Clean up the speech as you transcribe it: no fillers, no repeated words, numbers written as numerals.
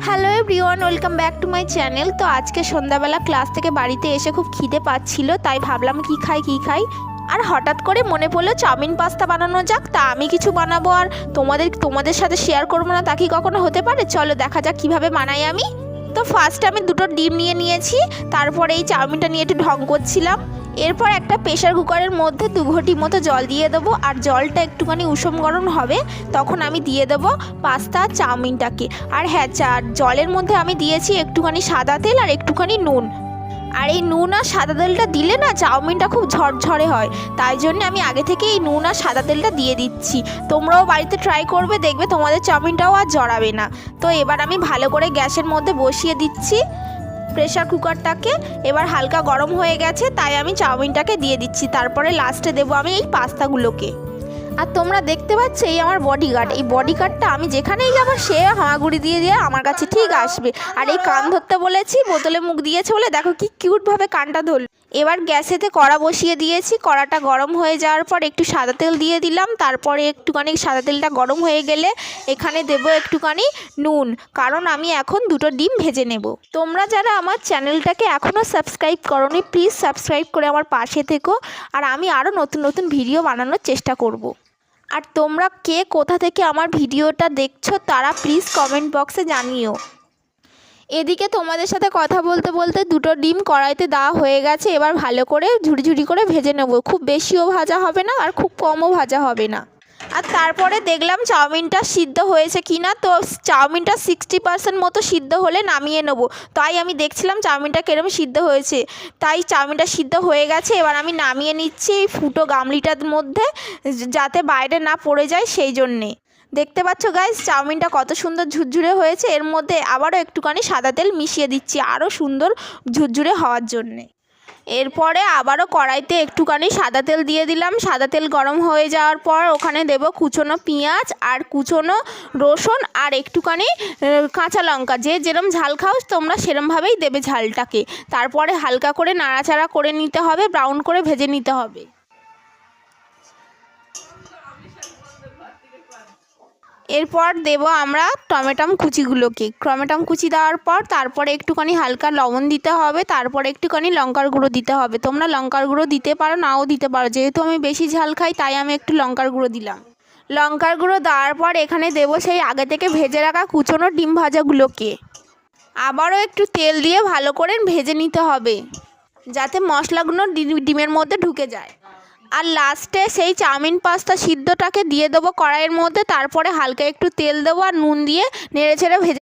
Hello everyone, welcome back to my channel. তো আজকে সন্ধ্যাবেলা ক্লাস থেকে বাড়িতে এসে খুব খিদে পাচ্ছিল, তাই ভাবলাম কি খাই। আর হঠাৎ করে মনে পড়লো চাউমিন পাস্তা বানানো যাক। তা আমি কিছু বানাবো আর তোমাদের সাথে শেয়ার করবো না, তা কি কখনো হতে পারে? চলো দেখা যাক কিভাবে বানাই আমি। তো ফার্স্ট আমি দুটো ডিম নিয়েছি, তারপরে এই চাউমিনটা নিয়ে একটু ঢং করছিলাম। এরপর একটা প্রেশার কুকারের মধ্যে 2 ঘটি মতো জল দিয়ে দেবো, আর জলটা একটুখানি উষম গরম হবে তখন আমি দিয়ে দেবো পাস্তা আর চাউমিনটাকে। আর হ্যাঁ, জলের মধ্যে আমি দিয়েছি একটুখানি সাদা তেল আর একটুখানি নুন। আর এই নুন আর সাদা তেলটা দিলে না চাউমিনটা খুব ঝরঝরে হয়, তাই জন্য আমি আগে থেকে এই নুন আর সাদা তেলটা দিয়ে দিচ্ছি। তোমরাও বাড়িতে ট্রাই করবে, দেখবে তোমাদের চাউমিনটাও আর জড়াবে না। তো এবার আমি ভালো করে গ্যাসের মধ্যে বসিয়ে দিচ্ছি প্রেশার কুকারটাকে। এবার হালকা গরম হয়ে গেছে, তাই আমি চাউমিনটাকে দিয়ে দিচ্ছি। তারপরে লাস্টে দেবো আমি এই পাস্তাগুলোকে। আর তোমরা দেখতে পাচ্ছ এই আমার বডিগার্ড, এই বডিগার্ডটা আমি যেখানেই যাবো সে হামাগুড়ি দিয়ে আমার কাছে ঠিক আসবে। আর এই কান ধরতে বলেছি, বোতলে মুখ দিয়েছে বলে দেখো কি কিউটভাবে কানটা ধরল। এবার গ্যাসেতে কড়া বসিয়ে দিয়েছি, কড়াটা গরম হয়ে যাওয়ার পর একটু সাদা তেল দিয়ে দিলাম। তারপরে একটুখানি সাদা তেলটা গরম হয়ে গেলে এখানে দেবো একটুখানি নুন, কারণ আমি এখন দুটো ডিম ভেজে নেব। তোমরা যারা আমার চ্যানেলটাকে এখনও সাবস্ক্রাইব করোনি, প্লিজ সাবস্ক্রাইব করে আমার পাশে থেকো। আর আমি আরও নতুন নতুন ভিডিও বানানোর চেষ্টা করব। আর তোমরা কে কোথা থেকে আমার ভিডিওটা দেখছো তারা প্লিজ কমেন্ট বক্সে জানিও। এদিকে তোমাদের সাথে কথা বলতে বলতে দুটো ডিম কড়াইতে দেওয়া হয়ে গেছে। এবার ভালো করে ঝুড়ি করে ভেজে নেব। খুব বেশিও ভাজা হবে না আর খুব কমও ভাজা হবে না। আর তারপরে দেখলাম চাউমিনটা সিদ্ধ হয়েছে কি না। তো চাউমিনটা 60% মতো সিদ্ধ হলে নামিয়ে নেব। তাই আমি দেখছিলাম চাউমিনটা কিরম সিদ্ধ হয়েছে, তাই চাউমিনটা সিদ্ধ হয়ে গেছে। এবার আমি নামিয়ে নিচ্ছি এই ফুটো গামলিটার মধ্যে, যাতে বাইরে না পড়ে যায় সেই জন্যে। দেখতে পাচ্ছ গাইস চাউমিনটা কত সুন্দর ঝুরঝুরে হয়েছে। এর মধ্যে আবারও একটুখানি সাদা তেল মিশিয়ে দিচ্ছি আরও সুন্দর ঝুরঝুরে হওয়ার জন্যে। এরপরে আবারও কড়াইতে একটুখানি সাদা তেল দিয়ে দিলাম। সাদা তেল গরম হয়ে যাওয়ার পর ওখানে দেব কুচনো পেঁয়াজ আর কুচনো রসুন আর একটুখানি কাঁচা লঙ্কা। যে যেরম ঝাল খাও তোমরা সেরমভাবেই দেবে ঝালটাকে। তারপরে হালকা করে নাড়াচাড়া করে নিতে হবে, ব্রাউন করে ভেজে নিতে হবে। এরপর দেব আমরা টমেটো কুচিগুলোকে। টমেটো কুচি দেওয়ার পর তারপরে একটুখানি হালকা লবণ দিতে হবে, তারপরে একটুখানি লঙ্কার গুঁড়ো দিতে হবে। তোমরা লঙ্কার গুঁড়ো দিতে পারো, নাও দিতে পারো। যেহেতু আমি বেশি ঝাল খাই তাই আমি একটু লঙ্কার গুঁড়ো দিলাম। লঙ্কার গুঁড়ো দেওয়ার পর এখানে দেব সেই আগে থেকে ভেজে রাখা কুচনো ডিম ভাজাগুলোকে। আবারও একটু তেল দিয়ে ভালো করে ভেজে নিতে হবে, যাতে মশলাগুলো ডিমের মধ্যে ঢুকে যায়। আর লাস্টে সেই চাউমিন পাস্তা সিদ্ধটাকে দিয়ে দেবো কড়াইয়ের মধ্যে। তারপরে হালকা একটু তেল দেবো আর নুন দিয়ে নেড়ে ছেড়ে ভেজে